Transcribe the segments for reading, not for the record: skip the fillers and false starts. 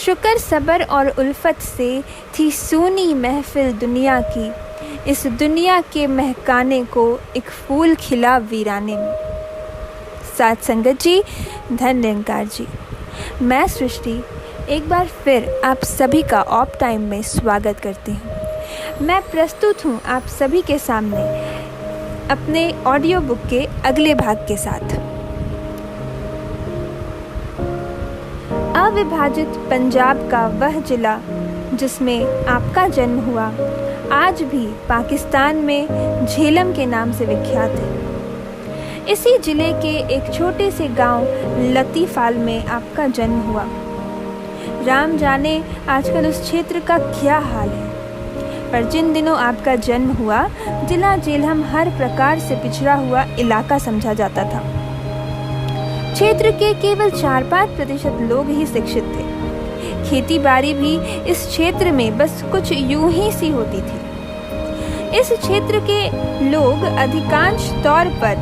शुक्र सब्र और उल्फत से थी सूनी महफिल दुनिया की, इस दुनिया के महकाने को एक फूल खिला वीराने में। साथ संगत जी, धन निरंकार जी, मैं सृष्टि एक बार फिर आप सभी का ऑफ टाइम में स्वागत करती हूँ। मैं प्रस्तुत हूँ आप सभी के सामने अपने ऑडियो बुक के अगले भाग के साथ। अविभाजित पंजाब का वह जिला जिसमें आपका जन्म हुआ, आज भी पाकिस्तान में झेलम के नाम से विख्यात है। इसी जिले के एक छोटे से गांव लतीफाल में आपका जन्म हुआ। राम जाने आजकल उस क्षेत्र का क्या हाल है, पर जिन दिनों आपका जन्म हुआ, जिला झेलम हर प्रकार से पिछड़ा हुआ इलाका समझा जाता था। क्षेत्र के केवल 4-5% लोग ही शिक्षित थे। खेती बाड़ी भी इस क्षेत्र में बस कुछ यूं ही सी होती थी। इस क्षेत्र के लोग अधिकांश तौर पर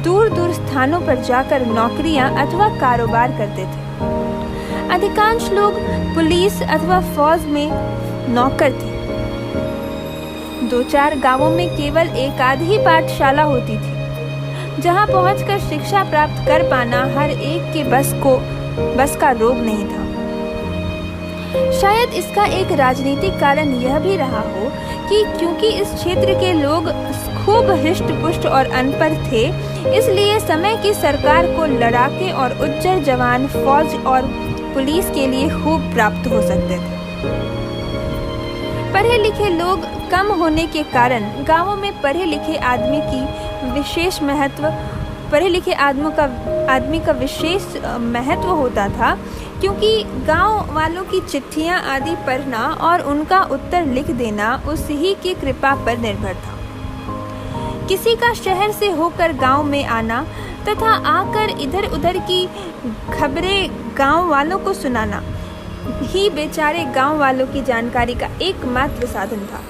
दूर दूर स्थानों पर जाकर नौकरियां अथवा कारोबार करते थे। अधिकांश लोग पुलिस अथवा फौज में नौकर थे। 2-4 गांवों में केवल एक आध ही पाठशाला होती थी, जहां पहुंचकर शिक्षा प्राप्त कर पाना हर एक के बस का रोग नहीं था। शायद इसका एक राजनीतिक कारण यह भी रहा हो कि क्योंकि इस क्षेत्र के लोग खूब हृष्ट-पुष्ट और अनपढ़ थे, इसलिए समय की सरकार को लड़ाके और उज्जर जवान फौज और पुलिस के लिए खूब प्राप्त हो सकते थे। पढ़े लिखे लोग कम होने के कारण गांवों में पढ़े लिखे आदमी का विशेष महत्व होता था, क्योंकि गांव वालों की चिट्ठियां आदि पढ़ना और उनका उत्तर लिख देना उसी की कृपा पर निर्भर था। किसी का शहर से होकर गांव में आना तथा आकर इधर उधर की खबरें गांव वालों को सुनाना ही बेचारे गांव वालों की जानकारी का एकमात्र साधन था।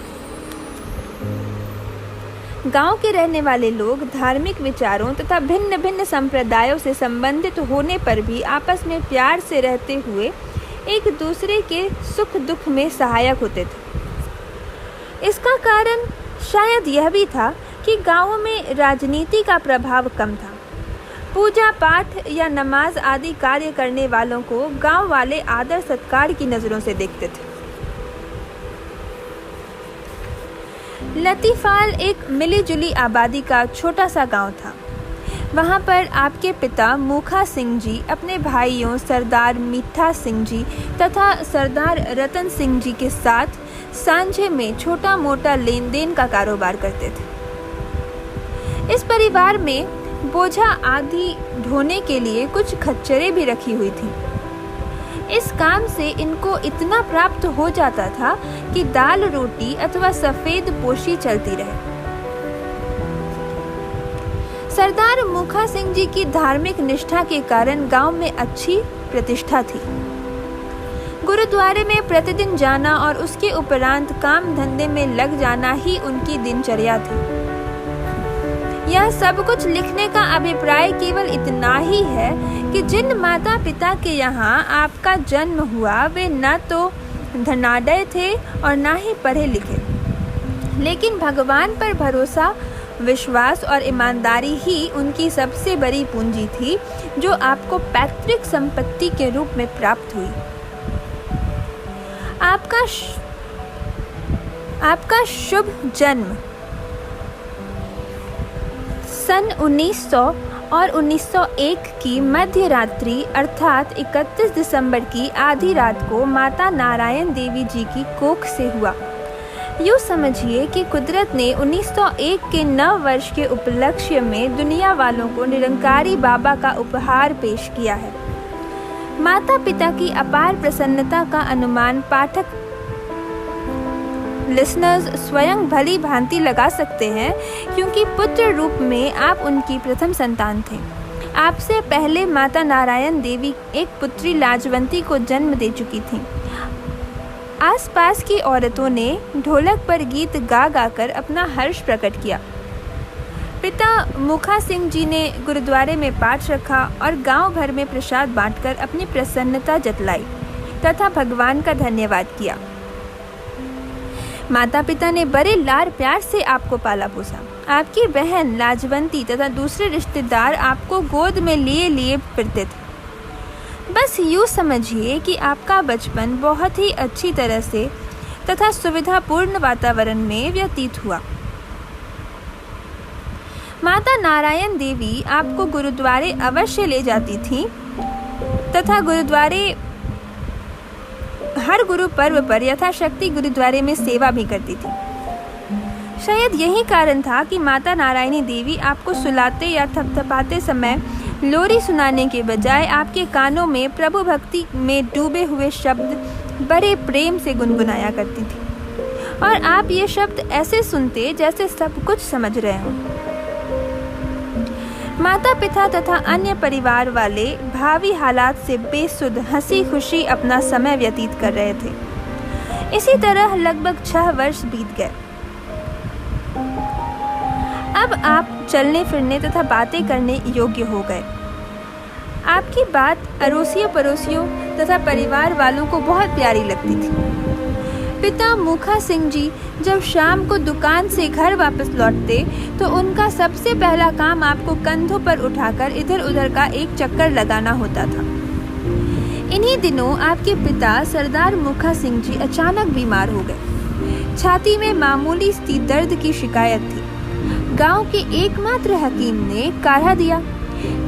गांव के रहने वाले लोग धार्मिक विचारों तथा भिन्न भिन्न संप्रदायों से संबंधित होने पर भी आपस में प्यार से रहते हुए एक दूसरे के सुख दुख में सहायक होते थे। इसका कारण शायद यह भी था कि गांवों में राजनीति का प्रभाव कम था। पूजा पाठ या नमाज आदि कार्य करने वालों को गांव वाले आदर सत्कार की नज़रों से देखते थे। लतीफाल एक मिली-जुली आबादी का छोटा सा गांव था। वहां पर आपके पिता मूखा सिंह जी अपने भाइयों सरदार मीठा सिंह जी तथा सरदार रतन सिंह जी के साथ सांझे में छोटा मोटा लेन देन का कारोबार करते थे। इस परिवार में बोझा आदि ढोने के लिए कुछ खच्चरें भी रखी हुई थी। इस काम से इनको इतना प्राप्त हो जाता था कि दाल रोटी अथवा सफेद पोशी चलती रहे। सरदार मूखा सिंह जी की धार्मिक निष्ठा के कारण गांव में अच्छी प्रतिष्ठा थी। गुरुद्वारे में प्रतिदिन जाना और उसके उपरांत काम धंधे में लग जाना ही उनकी दिनचर्या थी। यह सब कुछ लिखने का अभिप्राय केवल इतना ही है कि जिन माता पिता के यहाँ आपका जन्म हुआ, वे न तो धनाढ्य थे और न ही पढ़े लिखे, लेकिन भगवान पर भरोसा, विश्वास और ईमानदारी ही उनकी सबसे बड़ी पूंजी थी, जो आपको पैतृक संपत्ति के रूप में प्राप्त हुई। आपका शुभ जन्म सन 1900 और 1901 की मध्य रात्रि अर्थात 31 दिसंबर की आधी रात को माता नारायण देवी जी की कोख से हुआ। यूँ समझिए कि कुदरत ने 1901 के नव वर्ष के उपलक्ष्य में दुनिया वालों को निरंकारी बाबा का उपहार पेश किया है। माता पिता की अपार प्रसन्नता का अनुमान पाठक लिसनर्स स्वयं भली भांति लगा सकते हैं, क्योंकि पुत्र रूप में आप उनकी प्रथम संतान थे। आपसे पहले माता नारायण देवी एक पुत्री लाजवंती को जन्म दे चुकी थीं। आसपास की औरतों ने ढोलक पर गीत गा गाकर अपना हर्ष प्रकट किया। पिता मूखा सिंह जी ने गुरुद्वारे में पाठ रखा और गांव भर में प्रसाद बांटकर अपनी प्रसन्नता जतलाई। तथा भगवान का धन्यवाद किया। माता पिता ने बड़े लाड़ प्यार से आपको पाला पोसा। आपकी बहन लाजवंती तथा दूसरे रिश्तेदार आपको गोद में लिए लिए फिरते थे। बस यूँ समझिए कि आपका बचपन बहुत ही अच्छी तरह से तथा सुविधापूर्ण वातावरण में व्यतीत हुआ। माता नारायण देवी आपको गुरुद्वारे अवश्य ले जाती थीं तथा हर गुरु पर्व पर यथाशक्ति गुरुद्वारे में सेवा भी करती थी। शायद यही कारण था कि माता नारायणी देवी आपको सुलाते या थपथपाते समय लोरी सुनाने के बजाय आपके कानों में प्रभु भक्ति में डूबे हुए शब्द बड़े प्रेम से गुनगुनाया करती थी और आप ये शब्द ऐसे सुनते जैसे सब कुछ समझ रहे हों। माता पिता तथा अन्य परिवार वाले भावी हालात से बेसुध हंसी खुशी अपना समय व्यतीत कर रहे थे। इसी तरह लगभग 6 वर्ष बीत गए। अब आप चलने फिरने तथा बातें करने योग्य हो गए। आपकी बात अड़ोसियों पड़ोसियों तथा परिवार वालों को बहुत प्यारी लगती थी। पिता मुखा सिंह जी जब शाम को दुकान से घर वापस लौटते तो उनका सबसे पहला काम आपको कंधों पर उठाकर इधर उधर का एक चक्कर लगाना होता था। इन्हीं दिनों आपके पिता सरदार मुखा सिंह जी अचानक बीमार हो गए। छाती में मामूली सी दर्द की शिकायत थी। गांव के एकमात्र हकीम ने काढ़ा दिया।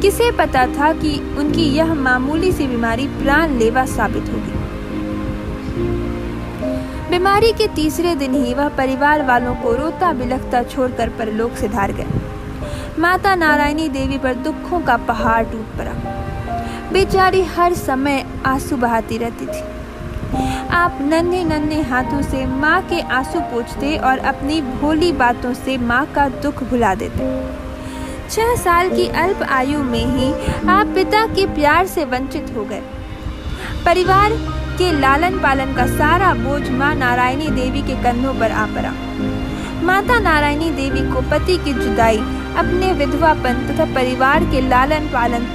किसे पता था कि उनकी यह मामूली सी बीमारी प्राणलेवा साबित होगी। बीमारी के तीसरे दिन ही वह परिवार वालों को रोता बिलखता छोड़कर परलोक सिधार गए। माता नारायणी देवी पर दुखों का पहाड़ टूट पड़ा। बेचारी हर समय आंसू बहाती रहती थी। आप नन्हे नन्हे हाथों से माँ के आंसू पोंछते और अपनी भोली बातों से माँ का दुख भुला देते। 6 साल की अल्प आयु में ही आप पिता के प्यार से वंचित हो गए। परिवार के लालन पालन का सारा बोझ माँ नारायणी देवी के कंधों पर आ पड़ा। माता नारायणी देवी को पति की जुदाई, अपने विधवापन तथा परिवार के लालन पालन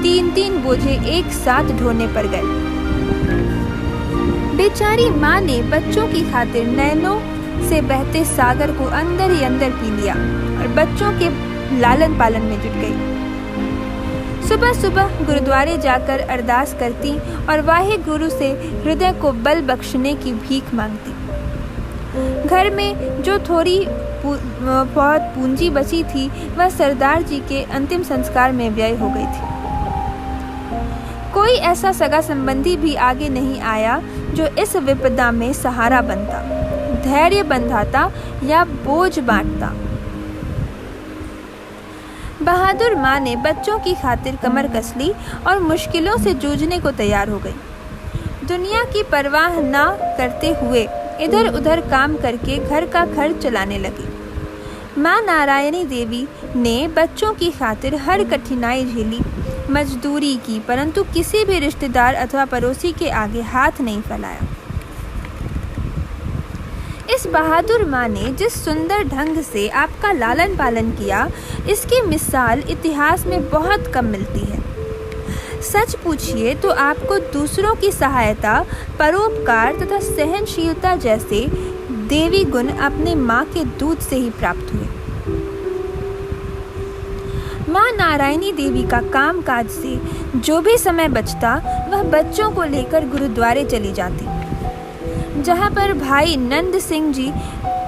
3 बोझे एक साथ ढोने पड़ गए। बेचारी माँ ने बच्चों की खातिर नैनों से बहते सागर को अंदर ही अंदर पी लिया और बच्चों के लालन पालन में जुट गई। सुबह सुबह गुरुद्वारे जाकर अरदास करती और वाहे गुरु से हृदय को बल बख्शने की भीख मांगती। घर में जो थोड़ी बहुत पूंजी बची थी वह सरदार जी के अंतिम संस्कार में व्यय हो गई थी। कोई ऐसा सगा संबंधी भी आगे नहीं आया जो इस विपदा में सहारा बनता, धैर्य बंधाता या बोझ बांटता। बहादुर माँ ने बच्चों की खातिर कमर कस ली और मुश्किलों से जूझने को तैयार हो गई। दुनिया की परवाह न करते हुए इधर उधर काम करके घर का खर्च चलाने लगी। माँ नारायणी देवी ने बच्चों की खातिर हर कठिनाई झेली, मजदूरी की, परंतु किसी भी रिश्तेदार अथवा पड़ोसी के आगे हाथ नहीं फैलाया। इस बहादुर माँ ने जिस सुंदर ढंग से आपका लालन पालन किया, इसकी मिसाल इतिहास में बहुत कम मिलती है। सच पूछिए तो आपको दूसरों की सहायता, परोपकार तथा सहनशीलता जैसे देवी गुण अपने माँ के दूध से ही प्राप्त हुए। माँ नारायणी देवी का कामकाज से जो भी समय बचता वह बच्चों को लेकर गुरुद्वारे चली जाती, जहाँ पर भाई नंद सिंह जी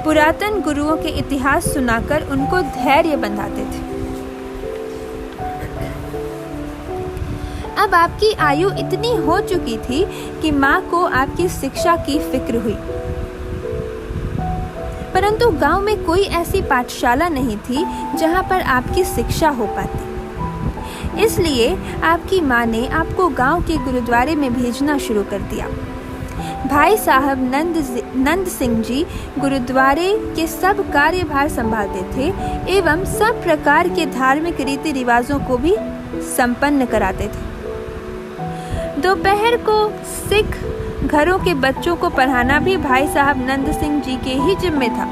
पुरातन गुरुओं के इतिहास सुनाकर उनको धैर्य बंधाते थे। अब आपकी आयु इतनी हो चुकी थी कि माँ को आपकी शिक्षा की फिक्र हुई, परंतु गांव में कोई ऐसी पाठशाला नहीं थी जहां पर आपकी शिक्षा हो पाती। इसलिए आपकी माँ ने आपको गांव के गुरुद्वारे में भेजना शुरू कर दिया। भाई साहब नंद सिंह जी गुरुद्वारे के सब कार्यभार संभालते थे एवं सब प्रकार के धार्मिक रीति रिवाजों को भी संपन्न कराते थे। दोपहर को सिख घरों के बच्चों को पढ़ाना भी भाई साहब नंद सिंह जी के ही जिम्मे था।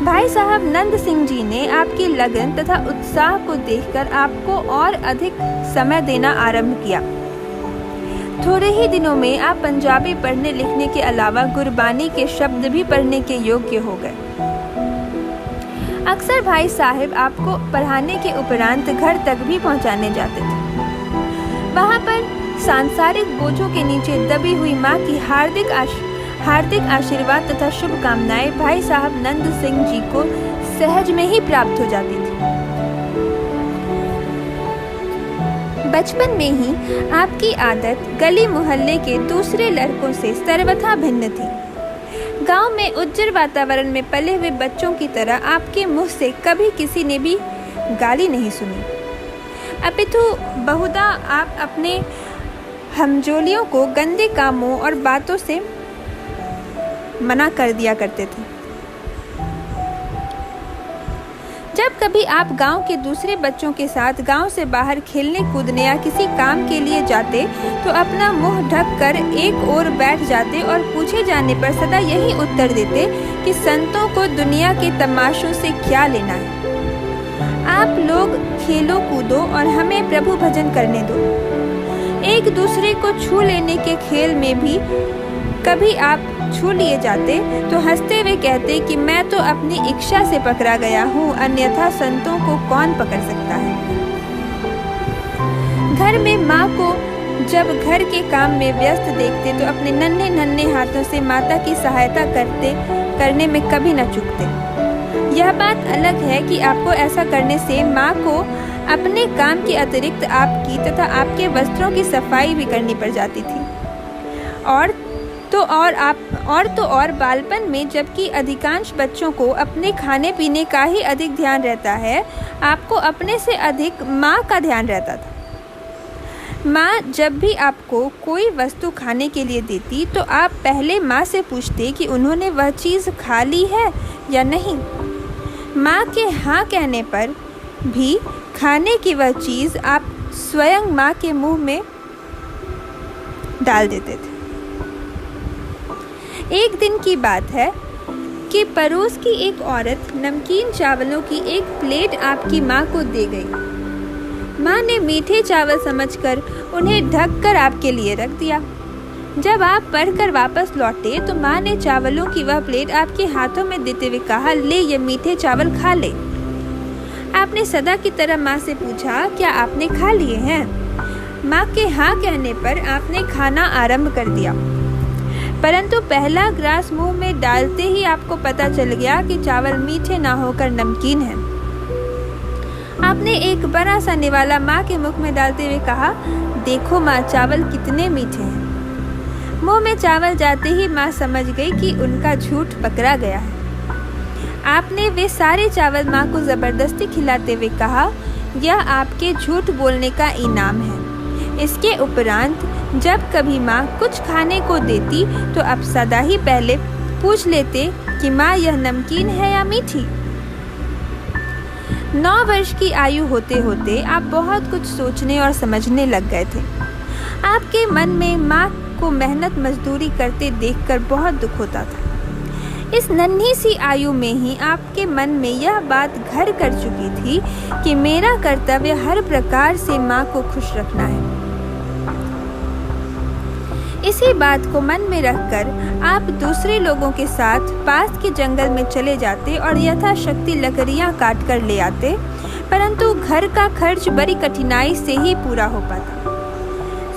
भाई साहब नंद सिंह जी ने आपकी लगन तथा उत्साह को देखकर आपको और अधिक समय देना आरंभ किया। थोड़े ही दिनों में आप पंजाबी पढ़ने लिखने के अलावा गुरबानी के शब्द भी पढ़ने के योग्य हो गए। अक्सर भाई साहब आपको पढ़ाने के उपरांत घर तक भी पहुंचाने जाते थे। वहां पर सांसारिक बोझों के नीचे दबी हुई माँ की हार्दिक आशीर्वाद तथा शुभकामनाएं भाई साहब नंद सिंह जी को सहज में ही प्राप्त हो जाती थी। बचपन में ही आपकी आदत गली मोहल्ले के दूसरे लड़कों से सर्वथा भिन्न थी। गांव में उज्जर वातावरण में पले हुए बच्चों की तरह आपके मुंह से कभी किसी ने भी गाली नहीं सुनी, अपितु बहुधा आप अपने हमजोलियों को गंदे कामों और बातों से मना कर दिया करते थे। जब कभी आप गांव के दूसरे बच्चों के साथ गांव से बाहर खेलने कूदने या किसी काम के लिए जाते तो अपना मुंह ढक कर एक ओर बैठ जाते और पूछे जाने पर सदा यही उत्तर देते कि संतों को दुनिया के तमाशों से क्या लेना है, आप लोग खेलो कूदो और हमें प्रभु भजन करने दो। एक दूसरे को छू लेने के खेल में भी कभी आप छू लिए जाते तो हंसते हुए कहते कि मैं तो अपनी इच्छा से पकड़ा गया हूँ, अन्यथा संतों को कौन पकड़ सकता है। घर में माँ को जब घर के काम में व्यस्त देखते तो अपने नन्हे नन्हे हाथों से माता की सहायता करने में कभी न चूकते। यह बात अलग है कि आपको ऐसा करने से माँ को अपने काम के अतिरिक्त आपकी तथा आपके वस्त्रों की सफाई भी करनी पड़ जाती थी। और बालपन में जबकि अधिकांश बच्चों को अपने खाने पीने का ही अधिक ध्यान रहता है, आपको अपने से अधिक माँ का ध्यान रहता था। माँ जब भी आपको कोई वस्तु खाने के लिए देती तो आप पहले माँ से पूछते कि उन्होंने वह चीज़ खा ली है या नहीं। माँ के हाँ कहने पर भी खाने की वह चीज़ आप स्वयं माँ के मुंह में डाल देते थे। एक दिन की बात है कि पड़ोस की एक औरत नमकीन चावलों की एक प्लेट आपकी माँ को दे गई। माँ ने मीठे चावल समझकर उन्हें ढक कर आपके लिए रख दिया। जब आप पढ़कर वापस लौटे तो माँ ने चावलों की वह प्लेट आपके हाथों में देते हुए कहा, ले ये मीठे चावल खा ले। आपने सदा की तरह माँ से पूछा, क्या आपने खा लिए हैं? माँ के हाँ कहने पर आपने खाना आरंभ कर दिया, परंतु पहला ग्रास मुंह में डालते ही आपको पता चल गया कि चावल मीठे ना होकर नमकीन है। आपने एक बड़ा सा निवाला माँ के मुख में डालते हुए कहा, देखो माँ, चावल कितने मीठे हैं। मुंह में चावल जाते ही माँ समझ गई कि उनका झूठ पकड़ा गया है। आपने वे सारे चावल माँ को जबरदस्ती खिलाते हुए कहा, यह आपके झूठ बोलने का इनाम है। इसके उपरांत जब कभी माँ कुछ खाने को देती तो आप सदा ही पहले पूछ लेते कि माँ यह नमकीन है या मीठी। 9 वर्ष की आयु होते होते आप बहुत कुछ सोचने और समझने लग गए थे। आपके मन में माँ को मेहनत मजदूरी करते देखकर बहुत दुख होता था। इस नन्ही सी आयु में ही आपके मन में यह बात घर कर चुकी थी कि मेरा कर्तव्य हर प्रकार से माँ को खुश रखना है। इसी बात को मन में रखकर आप दूसरे लोगों के साथ पास के जंगल में चले जाते और यथाशक्ति लकड़ियां काट कर ले आते, परंतु घर का खर्च बड़ी कठिनाई से ही पूरा हो पाता।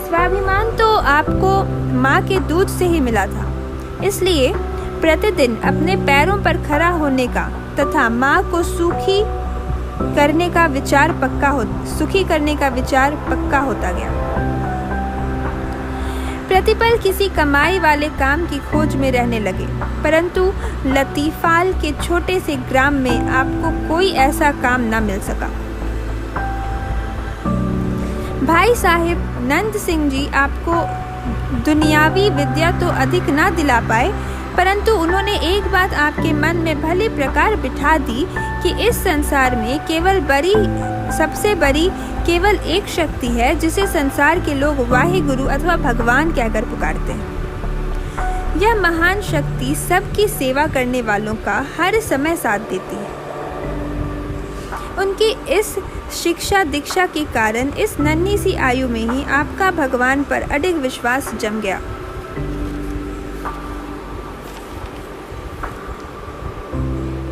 स्वाभिमान तो आपको माँ के दूध से ही मिला था, इसलिए प्रतिदिन अपने पैरों पर खड़ा होने का तथा माँ को सुखी करने का विचार पक्का होता गया। प्रतिपल किसी कमाई वाले काम की खोज में रहने लगे, परंतु लतीफाल के छोटे से ग्राम में आपको कोई ऐसा काम न मिल सका। भाई साहब नंद सिंह जी आपको दुनियावी विद्या तो अधिक ना दिला पाए, परंतु उन्होंने एक बात आपके मन में भली प्रकार बिठा दी कि इस संसार में सबसे बड़ी केवल एक शक्ति है जिसे संसार के लोग वाहिगुरु अथवा भगवान कहकर पुकारते हैं। यह महान शक्ति सबकी सेवा करने वालों का हर समय साथ देती है। उनकी इस शिक्षा दीक्षा के कारण इस नन्ही सी आयु में ही आपका भगवान पर अडिग विश्वास जम गया।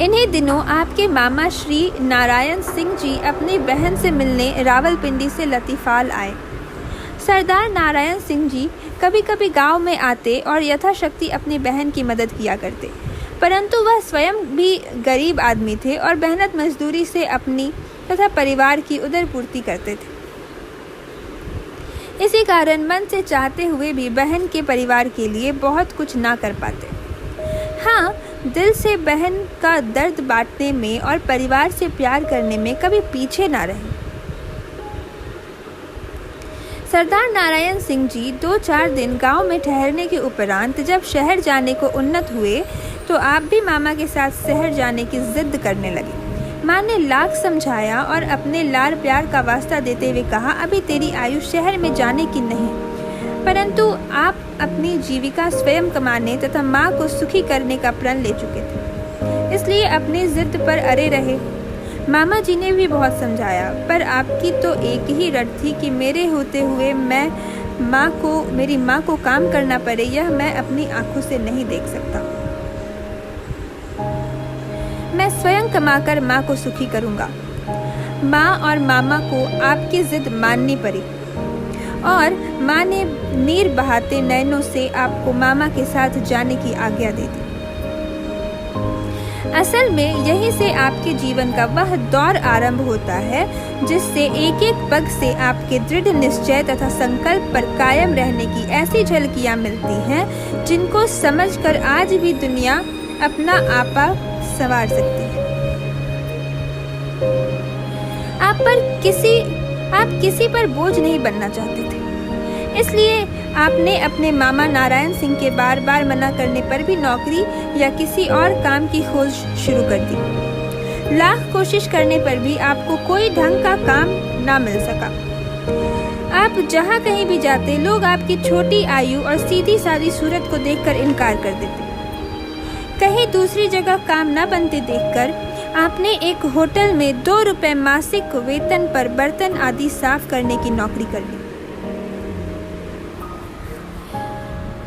इन्हीं दिनों आपके मामा श्री नारायण सिंह जी अपनी बहन से मिलने रावलपिंडी से लतीफाल आए। सरदार नारायण सिंह जी कभी कभी गांव में आते और यथाशक्ति अपनी बहन की मदद किया करते, परंतु वह स्वयं भी गरीब आदमी थे और मेहनत मजदूरी से अपनी तथा परिवार की उदरपूर्ति करते थे। इसी कारण मन से चाहते हुए भी बहन के परिवार के लिए बहुत कुछ ना कर पाते। हाँ, दिल से बहन का दर्द बांटने में और परिवार से प्यार करने में कभी पीछे ना रहे। सरदार नारायण सिंह जी 2-4 दिन गांव में ठहरने के उपरांत जब शहर जाने को उन्नत हुए तो आप भी मामा के साथ शहर जाने की जिद करने लगे। माँ ने लाख समझाया और अपने लाड़ प्यार का वास्ता देते हुए कहा, अभी तेरी आयु शहर में जाने की नहीं, परंतु आप अपनी जीविका स्वयं कमाने तथा माँ को सुखी करने का प्रण ले चुके थे, इसलिए अपनी जिद पर अड़े रहे। मामा जी ने भी बहुत समझाया, पर आपकी तो एक ही रट थी कि मेरे होते हुए मेरी माँ को काम करना पड़े, यह मैं अपनी आंखों से नहीं देख सकता। मैं स्वयं कमाकर माँ को सुखी करूँगा। माँ और मामा को आपकी जिद माननी पड़ी और माँ ने नीर बहाते नयनों से आपको मामा के साथ जाने की आज्ञा दे दी। असल में यहीं से आपके जीवन का वह दौर आरंभ होता है जिससे एक एक पग से आपके दृढ़ निश्चय तथा संकल्प पर कायम रहने की ऐसी झलकियाँ मिलती हैं जिनको समझकर आज भी दुनिया अपना आपा संवार सकती है। आप किसी पर बोझ नहीं बनना चाहते थे, इसलिए आपने अपने मामा नारायण सिंह के बार बार मना करने पर भी नौकरी या किसी और काम की खोज शुरू कर दी। लाख कोशिश करने पर भी आपको कोई ढंग का काम ना मिल सका। आप जहाँ कहीं भी जाते लोग आपकी छोटी आयु और सीधी सादी सूरत को देखकर इनकार कर देते। कहीं दूसरी जगह काम न बनते देखकर आपने एक होटल में 2 रुपए मासिक वेतन पर बर्तन आदि साफ करने की नौकरी कर ली।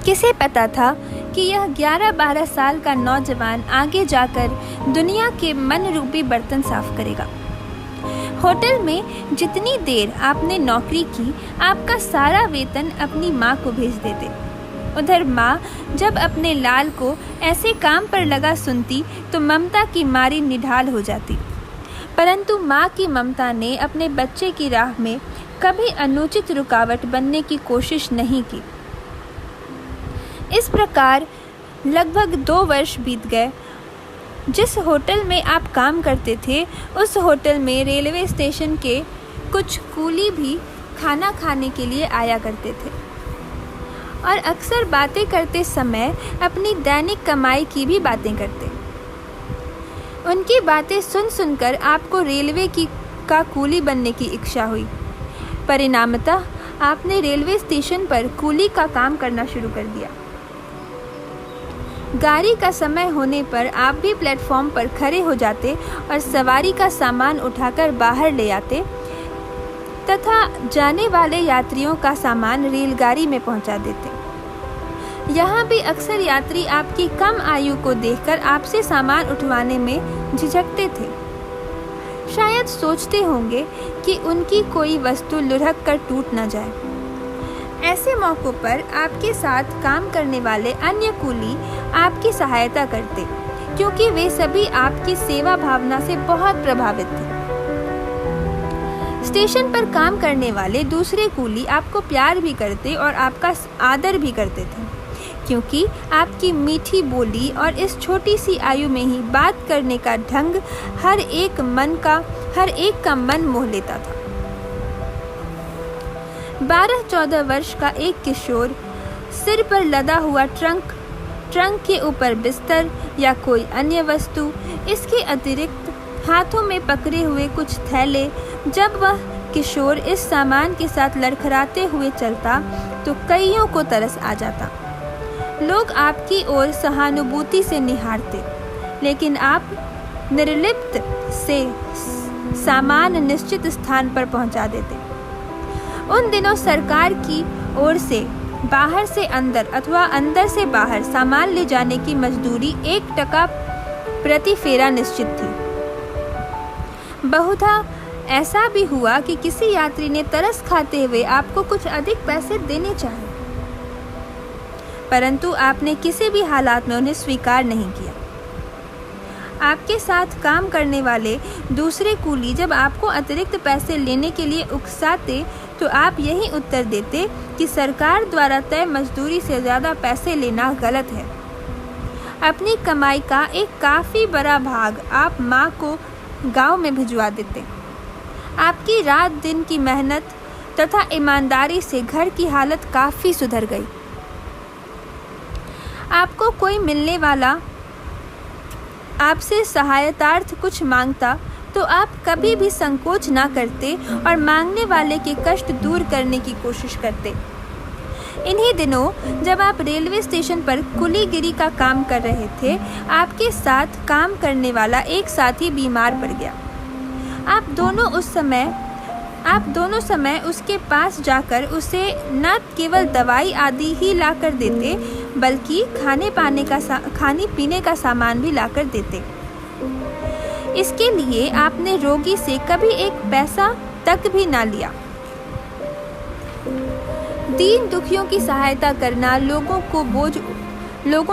किसे पता था कि यह 11-12 साल का नौजवान आगे जाकर दुनिया के मन रूपी बर्तन साफ करेगा। होटल में जितनी देर आपने नौकरी की, आपका सारा वेतन अपनी माँ को भेज देते। उधर माँ जब अपने लाल को ऐसे काम पर लगा सुनती तो ममता की मारी निढाल हो जाती, परंतु माँ की ममता ने अपने बच्चे की राह में कभी अनुचित रुकावट बनने की कोशिश नहीं की। इस प्रकार लगभग 2 वर्ष बीत गए। जिस होटल में आप काम करते थे उस होटल में रेलवे स्टेशन के कुछ कूली भी खाना खाने के लिए आया करते थे और अक्सर बातें करते समय अपनी दैनिक कमाई की भी बातें करते। उनकी बातें सुन सुनकर आपको रेलवे का कूली बनने की इच्छा हुई। परिणामतः आपने रेलवे स्टेशन पर कूली का काम करना शुरू कर दिया। गाड़ी का समय होने पर आप भी प्लेटफॉर्म पर खड़े हो जाते और सवारी का सामान उठाकर बाहर ले आते तथा जाने वाले यात्रियों का सामान रेलगाड़ी में पहुंचा देते। यहाँ भी अक्सर यात्री आपकी कम आयु को देखकर आपसे सामान उठवाने में झिझकते थे। शायद सोचते होंगे कि उनकी कोई वस्तु लुढ़क कर टूट न जाए। ऐसे मौक़ों पर आपके साथ काम करने वाले अन्य कूली आपकी सहायता करते, क्योंकि वे सभी आपकी सेवा भावना से बहुत प्रभावित थे। स्टेशन पर काम करने वाले दूसरे कूली आपको प्यार भी करते और आपका आदर भी करते थे, क्योंकि आपकी मीठी बोली और इस छोटी सी आयु में ही बात करने का ढंग हर एक का मन मोह लेता था। 12-14 वर्ष का एक किशोर सिर पर लदा हुआ ट्रंक के ऊपर बिस्तर या कोई अन्य वस्तु, इसके अतिरिक्त हाथों में पकड़े हुए कुछ थैले, जब वह किशोर इस सामान के साथ लड़खड़ाते हुए चलता तो कईयों को तरस आ जाता। लोग आपकी ओर सहानुभूति से निहारते, लेकिन आप निर्लिप्त से सामान निश्चित स्थान पर पहुंचा देते। उन दिनों सरकार की ओर से बाहर से अंदर अथवा अंदर से बाहर सामान ले जाने की मजदूरी 1 टका प्रति फेरा निश्चित थी। बहुधा ऐसा भी हुआ कि किसी यात्री ने तरस खाते हुए आपको कुछ अधिक पैसे देने चाहे, परंतु आपने किसी भी हालात में उन्हें स्वीकार नहीं किया। आपके साथ काम करने वाले दूसरे कूली जब आपको अतिरिक्त पैसे लेने के लिए उकसाते तो आप यही उत्तर देते कि सरकार द्वारा तय मजदूरी से ज़्यादा पैसे लेना गलत है। अपनी कमाई का एक काफ़ी बड़ा भाग आप माँ को गांव में भिजवा देते। आपकी रात दिन की मेहनत तथा ईमानदारी से घर की हालत काफ़ी सुधर गई। आपको कोई मिलने वाला आपसे सहायतार्थ कुछ मांगता तो आप कभी भी संकोच ना करते और मांगने वाले के कष्ट दूर करने की कोशिश करते। इन्हीं दिनों जब आप रेलवे स्टेशन पर कुलीगिरी का काम कर रहे थे, आपके साथ काम करने वाला एक साथी बीमार पड़ गया। आप दोनों समय उसके पास जाकर उसे न केवल दवाई आदि ही लाकर देते, बल्कि खाने पीने का सामान भी लाकर देते। इसके लिए आपने रोगी से कभी एक पैसा तक भी ना लिया। दीन दुखियों की सहायता करना, लोगों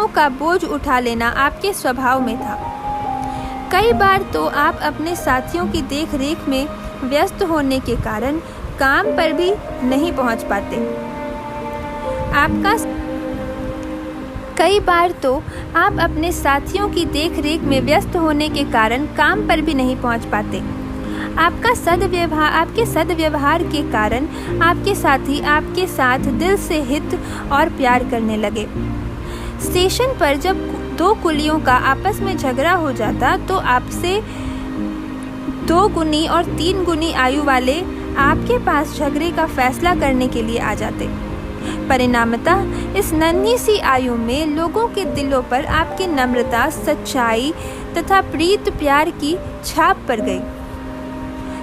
का बोझ उठा लेना आपके स्वभाव में था। कई बार तो आप अपने साथियों की देखरेख में व्यस्त होने के कारण काम पर भी नहीं पहुंच पाते। आपके सद्व्यवहार के कारण आपके साथी आपके साथ दिल से हित और प्यार करने लगे। स्टेशन पर जब 2 कुलियों का आपस में झगड़ा हो जाता तो आपसे 2 गुनी और 3 गुनी आयु वाले आपके पास झगड़े का फैसला करने के लिए आ जाते। परिणामतः इस नन्ही सी आयु में लोगों के दिलों पर आपकी नम्रता, सच्चाई तथा प्रीत प्यार की छाप पड़ गई।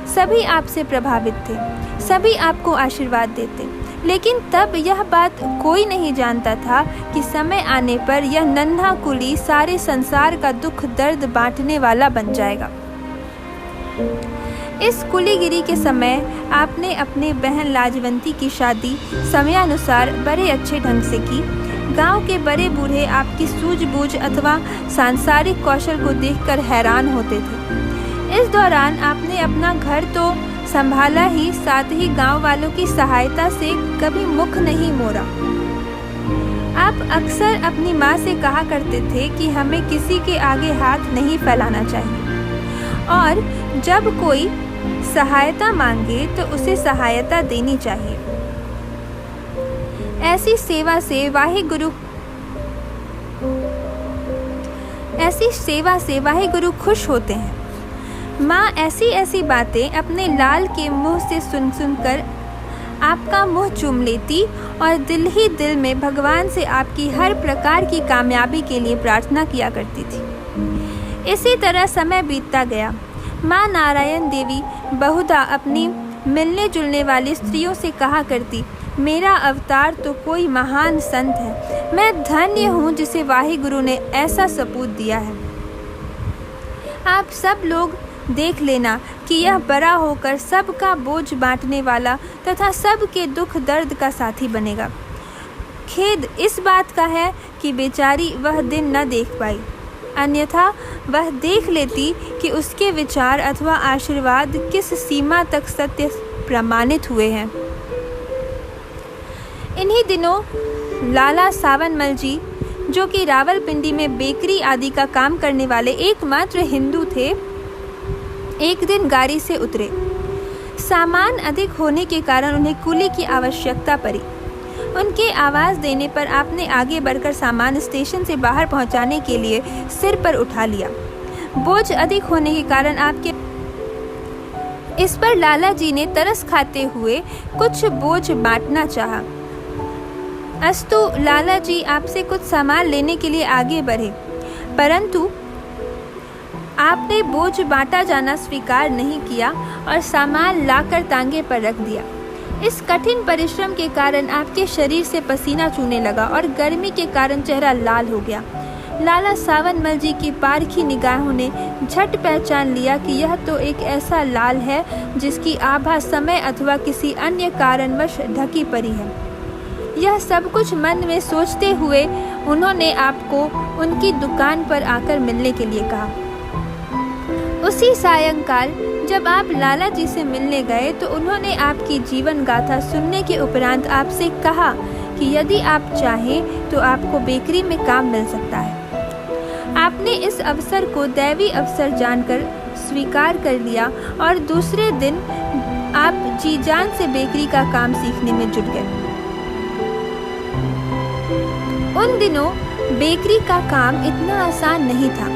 सभी आपसे प्रभावित थे, सभी आपको आशीर्वाद देते, लेकिन तब यह बात कोई नहीं जानता था कि समय आने पर यह नन्हा कुली सारे संसार का दुख दर्द बांटने वाला बन जाएगा। इस कुलीगिरी के समय आपने अपने बहन लाजवंती की शादी समयानुसार बड़े अच्छे ढंग से की। गांव के बड़े बूढ़े आपकी सूझबूझ अथवा सांसारिक कौशल को देखकर हैरान होते थे। इस दौरान आपने अपना घर तो संभाला ही, साथ ही गांव वालों की सहायता से कभी मुख नहीं मोड़ा। आप अक्सर अपनी माँ से कहा करते थे कि हमें किसी के आगे हाथ नहीं फैलाना चाहिए और जब कोई सहायता मांगे तो उसे सहायता देनी चाहिए। ऐसी सेवा से वाहिगुरु खुश होते हैं। माँ ऐसी बातें अपने लाल के मुंह से सुनकर आपका मुंह चूम लेती और दिल ही दिल में भगवान से आपकी हर प्रकार की कामयाबी के लिए प्रार्थना किया करती थी। इसी तरह समय बीतता गया। माँ नारायण देवी बहुधा अपनी मिलने जुलने वाली स्त्रियों से कहा करती, मेरा अवतार तो कोई महान संत है। मैं धन्य हूँ जिसे वाहिगुरु ने ऐसा सपूत दिया है। आप सब लोग देख लेना कि यह बड़ा होकर सबका बोझ बांटने वाला तथा सबके दुख दर्द का साथी बनेगा। खेद इस बात का है कि बेचारी वह दिन न देख पाई, अन्यथा वह देख लेती कि उसके विचार अथवा आशीर्वाद किस सीमा तक सत्य प्रमाणित हुए हैं। इन्हीं दिनों लाला सावनमल जी, जो कि रावलपिंडी में बेकरी आदि का काम करने वाले एकमात्र हिंदू थे, एक दिन गाड़ी से उतरे। सामान अधिक होने के कारण उन्हें कुली की आवश्यकता पड़ी। उनके आवाज़ देने पर आपने आगे बढ़कर सामान स्टेशन से बाहर पहुंचाने के लिए सिर पर उठा लिया। बोझ अधिक होने के कारण इस पर लाला जी ने तरस खाते हुए कुछ बोझ बांटना चाहा। अस्तु लाला जी आपसे कुछ सामान लेने के लिए आगे बढ़े, परंतु आपने बोझ बांटा जाना स्वीकार नहीं किया और सामान लाकर तांगे पर रख दिया। इस कठिन परिश्रम के कारण आपके शरीर से पसीना चूने लगा और गर्मी के कारण चेहरा लाल हो गया। लाला सावनमल जी की पारखी निगाहों ने झट पहचान लिया कि यह तो एक ऐसा लाल है जिसकी आभा समय अथवा किसी अन्य कारणवश ढकी पड़ी है। यह सब कुछ मन में सोचते हुए उन्होंने आपको उनकी दुकान पर आकर मिलने के लिए कहा। उसी सायंकाल जब आप लाला जी से मिलने गए तो उन्होंने आपकी जीवन गाथा सुनने के उपरांत आपसे कहा कि यदि आप चाहें तो आपको बेकरी में काम मिल सकता है। आपने इस अवसर को दैवी अवसर जानकर स्वीकार कर लिया और दूसरे दिन आप जी जान से बेकरी का काम सीखने में जुट गए। उन दिनों बेकरी का काम इतना आसान नहीं था।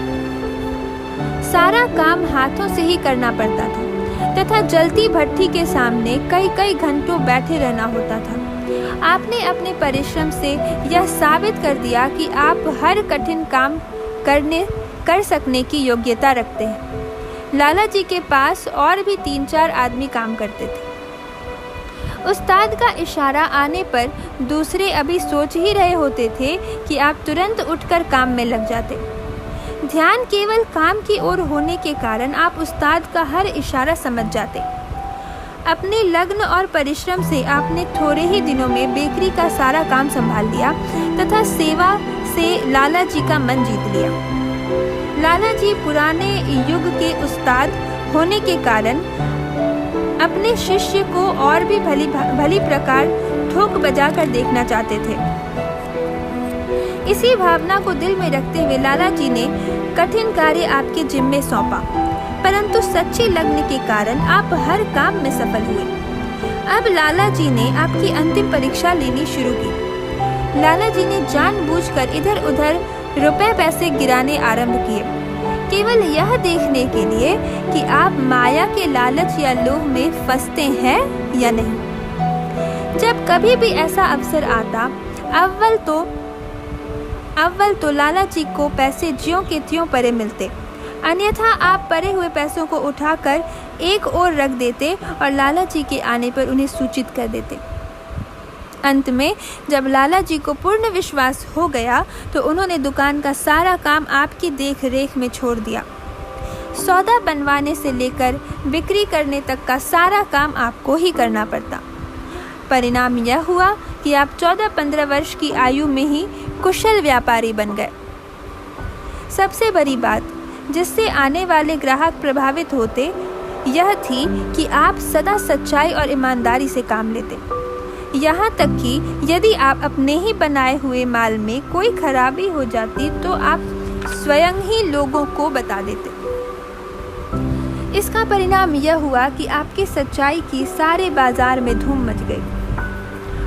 सारा काम हाथों से ही करना पड़ता था तथा जलती भट्ठी के सामने कई कई घंटों बैठे रहना होता था। आपने अपने परिश्रम से यह साबित कर दिया कि आप हर कठिन काम कर सकने की योग्यता रखते हैं। लाला जी के पास और भी 3-4 आदमी काम करते थे। उस्ताद का इशारा आने पर दूसरे अभी सोच ही रहे होते थे कि आप तुरंत उठकर काम में लग जाते। ध्यान केवल काम की ओर होने के कारण आप उस्ताद का हर इशारा समझ जाते। अपने लग्न और परिश्रम से आपने थोड़े ही दिनों में बेकरी का सारा काम संभाल लिया तथा सेवा से लाला जी का मन जीत लिया। लाला जी पुराने युग के उस्ताद होने के कारण अपने शिष्य को और भी भली प्रकार ठोक बजा कर देखना चाहते थे। इसी भावना को दिल में रखते हुए लाला जी ने कठिन कार्य आपके जिम्मे सौंपा, परंतु सच्ची लगन के कारण आप हर काम में सफल हुए। अब लाला जी ने आपकी अंतिम परीक्षा लेनी शुरू की। लाला जी ने जानबूझकर इधर उधर रुपए पैसे गिराने आरंभ किए, केवल यह देखने के लिए कि आप माया के लालच या लोभ में फंसते हैं या नहीं। जब कभी भी ऐसा अवसर आता, अव्वल तो लाला जी को पैसे ज्यों के त्यों परे मिलते, अन्यथा आप परे हुए पैसों को उठाकर एक ओर रख देते और लाला जी के आने पर उन्हें सूचित कर देते। अंत में जब लाला जी को पूर्ण विश्वास हो गया तो उन्होंने दुकान का सारा काम आपकी देख रेख में छोड़ दिया। सौदा बनवाने से लेकर बिक्री करने तक का सारा काम आपको ही करना पड़ता। परिणाम यह हुआ कि आप 14-15 वर्ष की आयु में ही कुशल व्यापारी बन गए। सबसे बड़ी बात जिससे आने वाले ग्राहक प्रभावित होते यह थी कि आप सदा सच्चाई और ईमानदारी से काम लेते। यहाँ तक कि यदि आप अपने ही बनाए हुए माल में कोई खराबी हो जाती तो आप स्वयं ही लोगों को बता देते। इसका परिणाम यह हुआ कि आपकी सच्चाई की सारे बाजार में धूम मच गई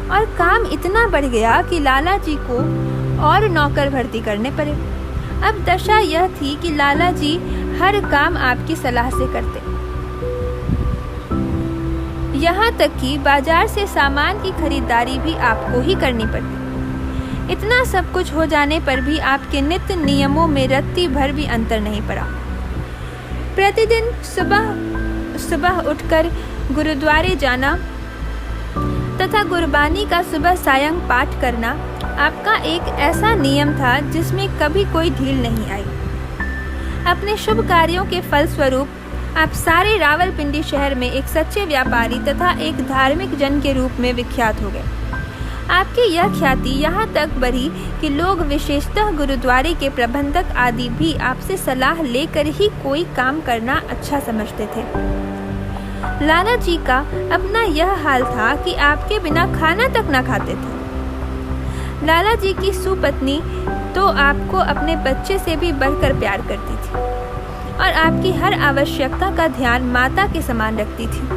और काम इतना बढ़ गया कि लाला जी को और नौकर भर्ती करने पड़े। अब दशा यह थी कि लाला जी हर काम आपकी सलाह से करते, यहाँ तक कि बाजार से सामान की खरीदारी भी आपको ही करनी पड़ती। इतना सब कुछ हो जाने पर भी आपके नित्य नियमों में रत्ती भर भी अंतर नहीं पड़ा। प्रतिदिन सुबह उठकर गुरुद्वारे जाना तथा गुरबानी का सुबह सायं पाठ करना आपका एक ऐसा नियम था जिसमें कभी कोई ढील नहीं आई। अपने शुभ कार्यों के फलस्वरूप आप सारे रावलपिंडी शहर में एक सच्चे व्यापारी तथा एक धार्मिक जन के रूप में विख्यात हो गए। आपकी यह ख्याति यहाँ तक बढ़ी कि लोग विशेषतः गुरुद्वारे के प्रबंधक आदि भी आपसे सलाह लेकर ही कोई काम करना अच्छा समझते थे। लाला जी का अपना यह हाल था कि आपके बिना खाना तक न खाते थे। लाला जी की सुपत्नी तो आपको अपने बच्चे से भी बढ़कर प्यार करती थी और आपकी हर आवश्यकता का ध्यान माता के समान रखती थी।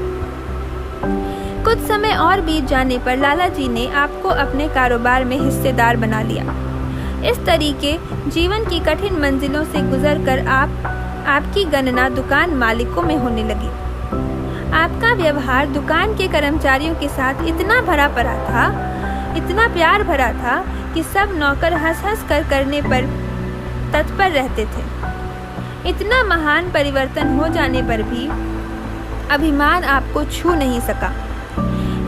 कुछ समय और बीत जाने पर लाला जी ने आपको अपने कारोबार में हिस्सेदार बना लिया। इस तरीके जीवन की कठिन मंजिलों से गुजरकर आपकी गणना दुकान मालिकों में होने लगी। आपका व्यवहार दुकान के कर्मचारियों के साथ इतना भरा पड़ा था, इतना प्यार भरा था कि सब नौकर हंस हंस कर करने पर तत्पर रहते थे। इतना महान परिवर्तन हो जाने पर भी अभिमान आपको छू नहीं सका।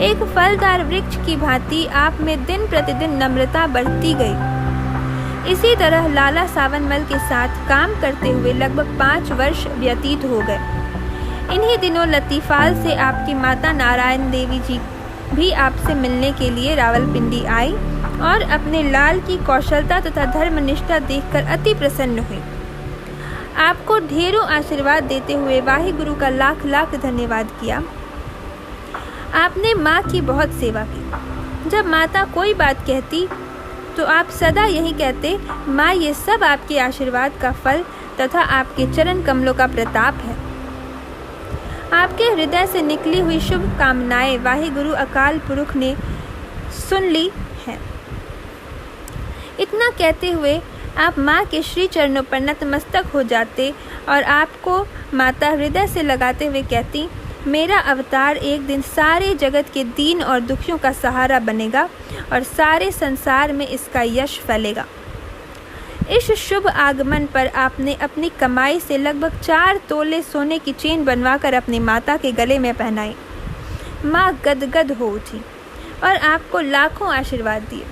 एक फलदार वृक्ष की भांति आप में दिन प्रतिदिन नम्रता बढ़ती गई। इसी तरह लाला सावनमल के साथ काम करते हुए लगभग 5 वर्ष व्यतीत हो गए। इन्हीं दिनों लतीफाल से आपकी माता नारायण देवी जी भी आपसे मिलने के लिए रावलपिंडी आई और अपने लाल की कौशलता तथा धर्मनिष्ठा देखकर अति प्रसन्न हुई। आपको ढेरों आशीर्वाद देते हुए वाहिगुरु का लाख लाख धन्यवाद किया। आपने माँ की बहुत सेवा की। जब माता कोई बात कहती तो आप सदा यही कहते, माँ ये सब आपके आशीर्वाद का फल तथा आपके चरण कमलों का प्रताप है। आपके हृदय से निकली हुई शुभ कामनाएं वाहिगुरु अकाल पुरुष ने सुन ली हैं। इतना कहते हुए आप माँ के श्री चरणों पर नतमस्तक हो जाते और आपको माता हृदय से लगाते हुए कहती, मेरा अवतार एक दिन सारे जगत के दीन और दुखियों का सहारा बनेगा और सारे संसार में इसका यश फैलेगा। इस शुभ आगमन पर आपने अपनी कमाई से लगभग 4 तोले सोने की चेन बनवाकर अपनी माता के गले में पहनाई। माँ गदगद हो उठी और आपको लाखों आशीर्वाद दिए।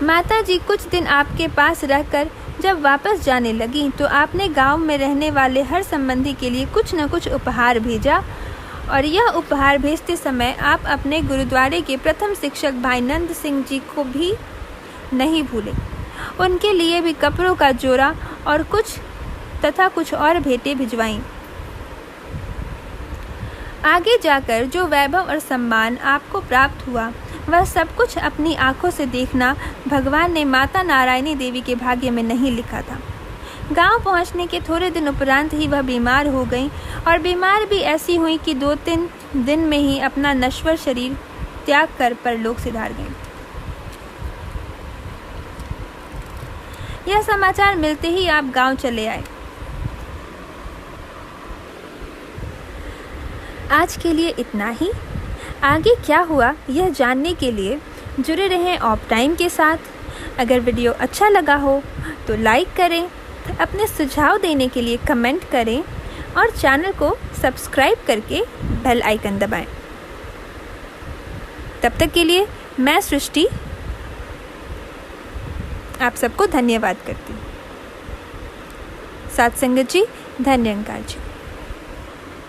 माता जी कुछ दिन आपके पास रहकर जब वापस जाने लगी तो आपने गांव में रहने वाले हर संबंधी के लिए कुछ न कुछ उपहार भेजा और यह उपहार भेजते समय आप अपने गुरुद्वारे के प्रथम शिक्षक भाई नंद सिंह जी को भी नहीं भूले। उनके लिए भी कपड़ों का जोड़ा और कुछ और भेंटें भिजवाईं। आगे जाकर जो वैभव और सम्मान आपको प्राप्त हुआ वह सब कुछ अपनी आंखों से देखना भगवान ने माता नारायणी देवी के भाग्य में नहीं लिखा था। गांव पहुंचने के थोड़े दिन उपरांत ही वह बीमार हो गईं और बीमार भी ऐसी हुई कि 2-3 दिन में ही अपना नश्वर शरीर त्याग कर परलोक सिधार गईं। यह समाचार मिलते ही आप गांव चले आए। आज के लिए इतना ही। आगे क्या हुआ यह जानने के लिए जुड़े रहें ऑफ टाइम के साथ। अगर वीडियो अच्छा लगा हो तो लाइक करें, अपने सुझाव देने के लिए कमेंट करें और चैनल को सब्सक्राइब करके बेल आइकन दबाएं। तब तक के लिए मैं सृष्टि आप सबको धन्यवाद करती हूँ। साथ संगत जी, धन्यवाद जी।